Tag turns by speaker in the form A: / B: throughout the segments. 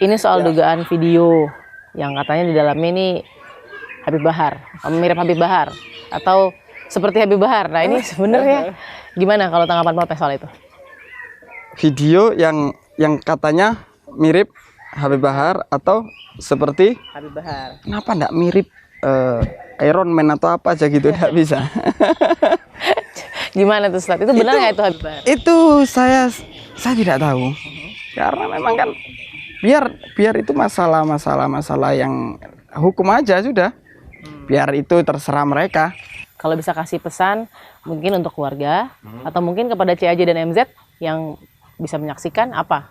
A: Ini soal dugaan video yang katanya di dalamnya ini Habib Bahar, mirip Habib Bahar atau seperti Habib Bahar. Nah ini sebenarnya gimana kalau tanggapan Polres soal itu?
B: Video yang katanya mirip Habib Bahar atau seperti
A: Habib Bahar.
B: Kenapa enggak mirip Iron Man atau apa aja gitu? Enggak bisa.
A: Gimana tuh Ustaz? Itu benar nggak itu Habib Bahar?
B: Itu saya tidak tahu. Karena memang kan biar itu masalah yang hukum aja sudah. Biar itu terserah mereka.
A: Kalau bisa kasih pesan mungkin untuk keluarga atau mungkin kepada CAJ dan MZ yang bisa menyaksikan apa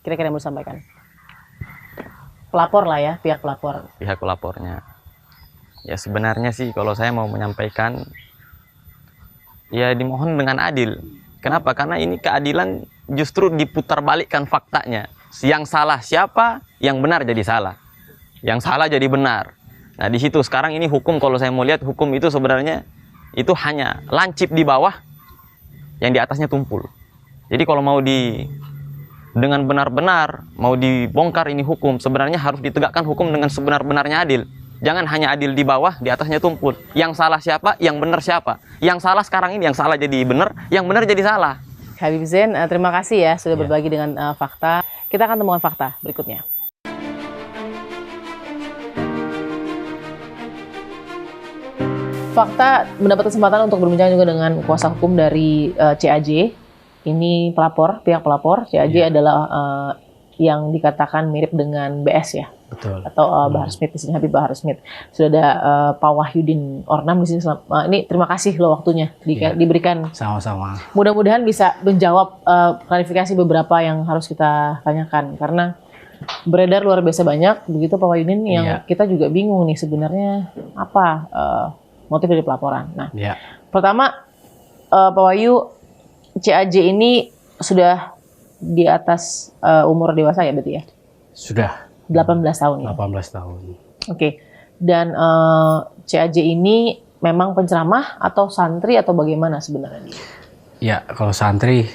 A: kira-kira yang mau disampaikan? Pelapor lah ya, pihak pelapor.
C: Pihak pelapornya. Ya sebenarnya sih kalau saya mau menyampaikan ya dimohon dengan adil. Kenapa? Karena ini keadilan justru diputarbalikkan faktanya. Yang salah siapa, yang benar jadi salah. Yang salah jadi benar. Nah di situ sekarang ini hukum, kalau saya mau lihat hukum itu sebenarnya itu hanya lancip di bawah, yang di atasnya tumpul. Jadi kalau mau dengan benar-benar mau dibongkar ini hukum, sebenarnya harus ditegakkan hukum dengan sebenar-benarnya adil. Jangan hanya adil di bawah, di atasnya tumpul. Yang salah siapa, yang benar siapa. Yang salah sekarang ini, yang salah jadi benar, yang benar jadi salah.
A: Habib Zain, terima kasih ya sudah berbagi dengan fakta. Kita akan temukan fakta berikutnya. Fakta mendapat kesempatan untuk berbincang juga dengan kuasa hukum dari CAJ. Ini pelapor, pihak pelapor. CAJ adalah yang dikatakan mirip dengan BS ya.
D: Betul.
A: Atau Bahar Smith, di sini Habib Bahar Smith. Sudah ada Pak Wahyudin Ornam di sini. Ini terima kasih loh waktunya diberikan.
D: Sama-sama.
A: Mudah-mudahan bisa menjawab klarifikasi beberapa yang harus kita tanyakan karena beredar luar biasa banyak begitu Pak Wahyudin yang kita juga bingung nih sebenarnya apa motif dari pelaporan. Nah, pertama Pak Wahyu, CAJ ini sudah di atas umur dewasa ya berarti ya?
D: Sudah.
A: 18 tahun ya?
D: 18 tahun.
A: Oke. Dan CAJ ini memang penceramah atau santri atau bagaimana sebenarnya?
D: Ya, kalau santri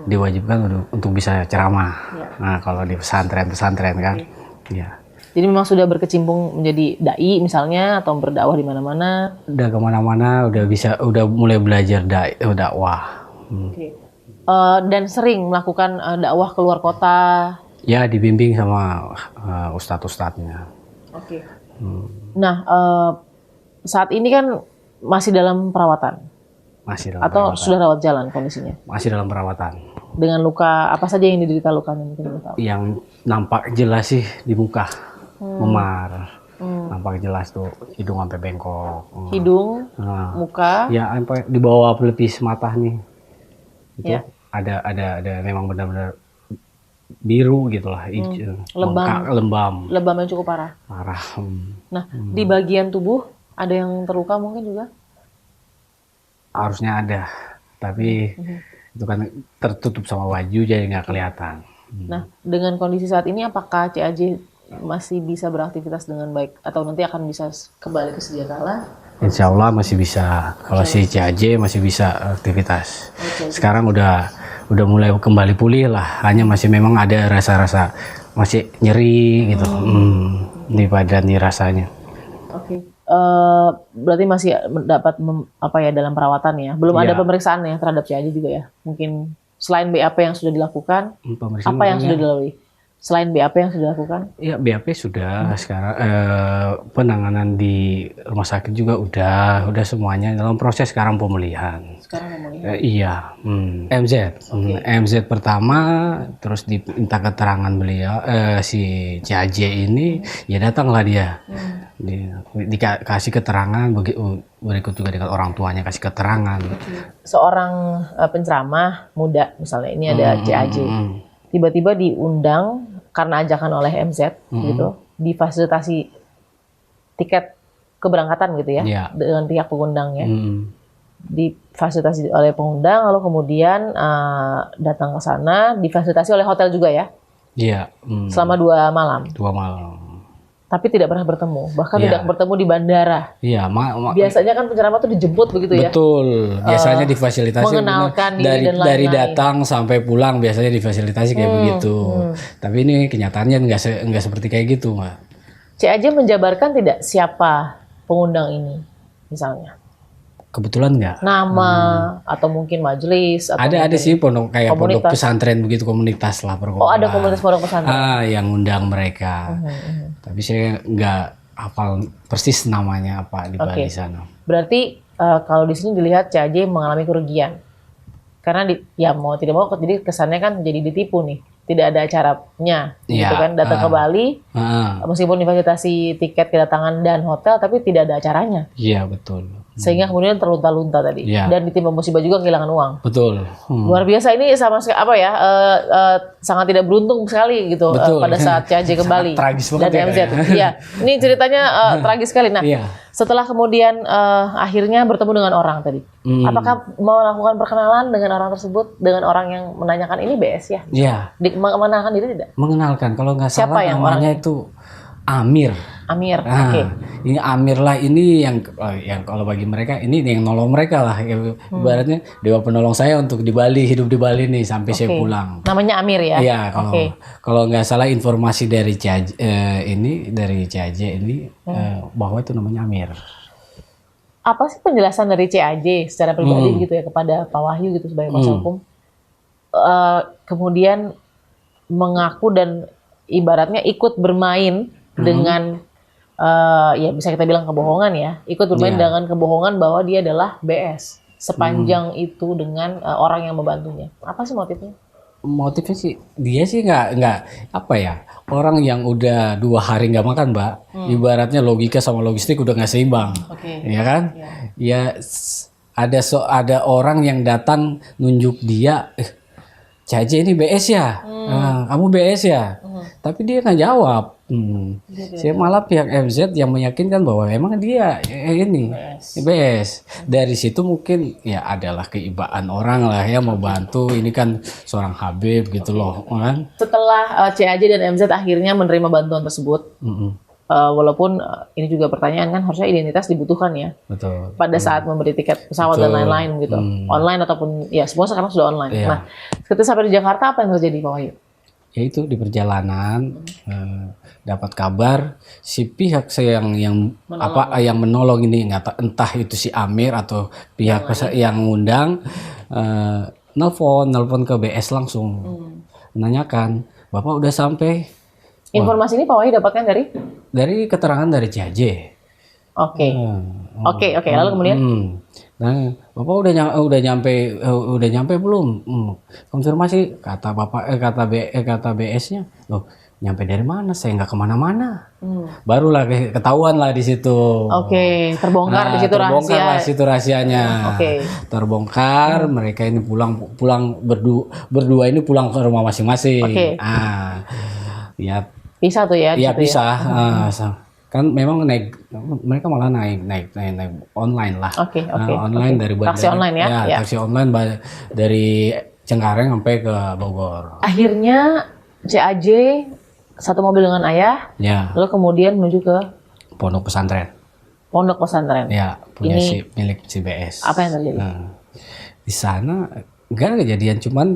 D: diwajibkan untuk bisa ceramah. Nah, kalau di pesantren kan. Ya.
A: Jadi memang sudah berkecimpung menjadi dai misalnya atau berdakwah di mana-mana?
D: Udah kemana-mana, udah mulai belajar dakwah.
A: Dan sering melakukan dakwah keluar kota?
D: Ya, dibimbing sama ustadz-ustadznya.
A: Oke. Nah, saat ini kan masih dalam perawatan?
D: Masih dalam
A: atau
D: perawatan.
A: Sudah rawat jalan kondisinya?
D: Masih dalam perawatan.
A: Dengan luka apa saja yang diderita lukanya mungkin tahu?
D: Yang nampak jelas sih di muka, memar. Nampak jelas tuh hidung sampai bengkok.
A: Hidung, muka.
D: Ya, sampai di bawah pelipis mata nih. Itu ada memang benar-benar biru gitulah, lembam
A: yang cukup parah. Nah, di bagian tubuh ada yang terluka mungkin juga?
D: Harusnya ada, tapi itu kan tertutup sama baju jadi nggak kelihatan.
A: Nah, dengan kondisi saat ini apakah CAJ masih bisa beraktivitas dengan baik atau nanti akan bisa kembali ke sedia kala?
D: Insya Allah masih bisa. Kalau si CAJ masih bisa aktivitas. Sekarang udah mulai kembali pulih lah. Hanya masih memang ada rasa-rasa masih nyeri gitu. Di badan nih rasanya.
A: Oke. Berarti masih dapat dalam perawatan ya. Belum ada pemeriksaan ya terhadap CAJ juga ya. Mungkin selain BAP yang sudah dilakukan, apa yang sudah dilalui? Selain BAP yang sudah dilakukan?
D: Iya, BAP sudah. Sekarang penanganan di rumah sakit juga udah semuanya dalam proses sekarang pemulihan. Iya, MZ. MZ pertama, terus diminta keterangan beliau, si CAJ ini, ya datanglah dia. Dikasih keterangan, berikut juga dengan orang tuanya kasih keterangan. Seorang
A: penceramah muda, misalnya ini ada CAJ, tiba-tiba diundang karena ajakan oleh MZ, gitu, difasilitasi tiket keberangkatan gitu ya, dengan pihak pengundangnya. Difasilitasi oleh pengundang, lalu kemudian datang ke sana, difasilitasi oleh hotel juga ya?
D: Iya.
A: Selama 2 malam?
D: 2 malam.
A: Tapi tidak pernah bertemu, bahkan
D: Iya.
A: tidak bertemu di bandara.
D: Iya,
A: Biasanya kan penceramah tuh dijemput begitu ya.
D: betul. Biasanya difasilitasi
A: mengenalkan diri
D: dari
A: dan lain-lain.
D: dari datang sampai pulang biasanya difasilitasi kayak begitu. Tapi ini kenyataannya nggak seperti kayak gitu, Mbak.
A: CAJ menjabarkan tidak siapa pengundang ini, misalnya
D: Kebetulan nggak.
A: nama atau mungkin majelis atau
D: Ada
A: mungkin-
D: sih pondok kayak pondok
A: komunitas.
D: pesantren begitu, komunitas lah
A: Oh, ada komunitas pondok pesantren.
D: yang undang mereka. Tapi saya nggak hafal persis namanya apa di
A: Oke.
D: Bali sana.
A: Berarti kalau di sini dilihat CAJ mengalami kerugian. Karena ya mau tidak mau jadi kesannya kan jadi ditipu nih. Tidak ada acaranya gitu
D: Iya,
A: kan, datang ke Bali
D: Ah,
A: meskipun difasilitasi tiket kedatangan dan hotel tapi tidak ada acaranya.
D: iya betul.
A: Sehingga kemudian terlunta-lunta tadi
D: Iya.
A: dan ditimpa musibah juga kehilangan uang.
D: Betul.
A: Luar biasa ini sama sekali apa ya sangat tidak beruntung sekali gitu
D: Betul.
A: pada saat CAJ kembali
D: Sangat tragis banget
A: dan
D: ya,
A: MZ.
D: kayaknya.
A: Iya, ini ceritanya tragis sekali. Nah,
D: Iya.
A: setelah kemudian akhirnya bertemu dengan orang tadi, apakah melakukan perkenalan dengan orang tersebut dengan orang yang menanyakan ini BS ya?
D: Iya,
A: Mengenalkan diri tidak?
D: mengenalkan kalau nggak
A: Siapa
D: salah
A: yang
D: namanya
A: orangnya?
D: itu Amir.
A: Amir.
D: Nah,
A: Oke.
D: ini Amir lah, ini yang kalau bagi mereka ini yang nolong mereka lah. Ibaratnya dewa penolong saya untuk di Bali, hidup di Bali nih sampai saya
A: Oke.
D: pulang.
A: Namanya Amir ya?
D: Iya, kalau
A: Oke.
D: kalau nggak salah informasi dari CAJ ini bahwa itu namanya Amir.
A: Apa sih penjelasan dari CAJ secara pribadi gitu ya kepada Pak Wahyu gitu sebagai kuasa hukum? Kemudian mengaku dan ibaratnya ikut bermain dengan ya bisa kita bilang kebohongan ya, ikut bermain
D: Iya.
A: dengan kebohongan bahwa dia adalah BS sepanjang itu dengan orang yang membantunya. Apa sih motifnya?
D: Motifnya sih dia sih nggak apa ya, orang yang udah 2 hari nggak makan, Mbak, ibaratnya logika sama logistik udah nggak seimbang.
A: Oke.
D: Ya kan? Ya ada orang yang datang nunjuk dia, CAJ ini BS ya, kamu BS ya, tapi dia nggak jawab. Saya malah pihak MZ yang meyakinkan bahwa memang dia ini BS. Dari situ mungkin ya adalah keibaan orang lah ya mau bantu. Ini kan seorang Habib gitu loh, kan?
A: Setelah CAJ dan MZ akhirnya menerima bantuan tersebut, walaupun ini juga pertanyaan kan harusnya identitas dibutuhkan ya
D: Betul.
A: pada saat memberi tiket pesawat dan
D: Betul.
A: lain-lain gitu, online ataupun ya semua sekarang sudah online.
D: Iya.
A: Nah, ketika sampai di Jakarta apa yang terjadi Pak Wahyu?
D: Ya itu di perjalanan dapat kabar si pihak saya yang menolong ini entah itu si Amir atau pihak yang ngundang nelpon ke BS langsung menanyakan Bapak udah sampai.
A: Informasi ini Pak Wahyu dapatkan dari
D: Keterangan dari CAJ.
A: Oke. Oke, lalu kemudian
D: Nah, Bapak udah nyampe belum? Konfirmasi kata Bapak kata BS-nya. Loh, nyampe dari mana? Saya nggak kemana-mana. Barulah ketahuan lah di situ.
A: Oke, terbongkar di situ
D: terbongkar
A: rahasia.
D: lah situ rahasianya.
A: Oke.
D: Terbongkar, mereka ini pulang berdua ini pulang ke rumah masing-masing.
A: Oke.
D: Ya
A: Bisa tuh ya? di
D: iya
A: situ
D: bisa. Kan memang mereka malah naik online lah.
A: Oke.
D: Online dari bandara.
A: Taksi online ya? Ya.
D: Taksi online dari Cengkareng sampai ke Bogor.
A: Akhirnya CAJ satu mobil dengan ayah,
D: Ya,
A: lalu kemudian menuju ke
D: pondok pesantren.
A: pondok pesantren.
D: Ya, punya
A: Ini
D: milik CBS.
A: apa yang terjadi?
D: Nah, di sana enggak ada kejadian, cuman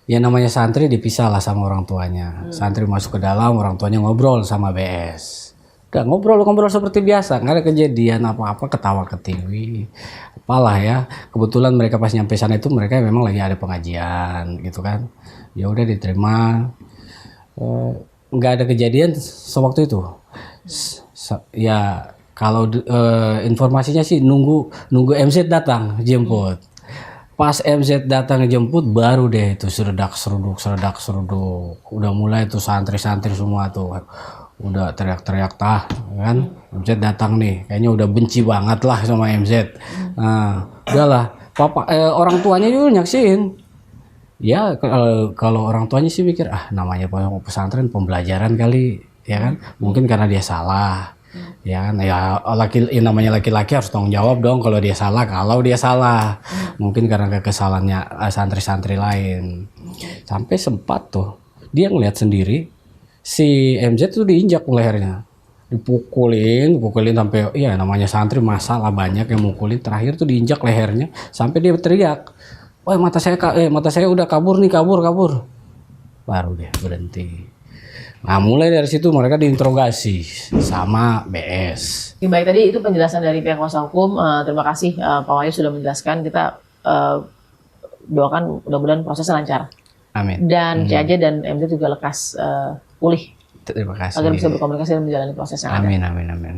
D: ya namanya santri dipisah lah sama orang tuanya. Santri masuk ke dalam, orang tuanya ngobrol sama BS. Udah ngobrol seperti biasa, nggak ada kejadian apa-apa, ketawa ketiwi, apalah ya. Kebetulan mereka pas nyampe sana itu mereka memang lagi ada pengajian gitu kan. Ya udah diterima, nggak ada kejadian sewaktu itu. Ya kalau informasinya sih nunggu MZ datang jemput. Pas MZ datang jemput baru deh itu seredak seruduk. Udah mulai tuh santri-santri semua tuh. Udah teriak-teriak kan. MZ datang nih. Kayaknya udah benci banget lah sama MZ. Nah, udahlah. Orang tuanya juga nyaksin. Ya kalau orang tuanya sih mikir namanya pesantren pembelajaran kali, ya kan? Mungkin karena dia salah. Ya kan, namanya laki-laki harus tanggung jawab dong kalau dia salah. Mungkin karena kesalahannya santri-santri lain. Sampai sempat tuh dia ngeliat sendiri si MZ tuh diinjak lehernya. dipukulin sampai ya namanya santri masalah banyak yang mukulin, terakhir tuh diinjak lehernya sampai dia teriak, "Woi, mata saya udah kabur nih, kabur." Baru dia berhenti. Nah, mulai dari situ mereka diinterogasi sama BS.
A: Oke, baik, tadi itu penjelasan dari pihak kuasa hukum. Terima kasih Pak Wahyu sudah menjelaskan. Kita doakan mudah-mudahan prosesnya lancar.
D: Amin.
A: Dan CAJ dan MZ juga lekas pulih.
D: Terima kasih.
A: Agar bisa berkomunikasi dan menjalani proses yang ada.
D: Amin.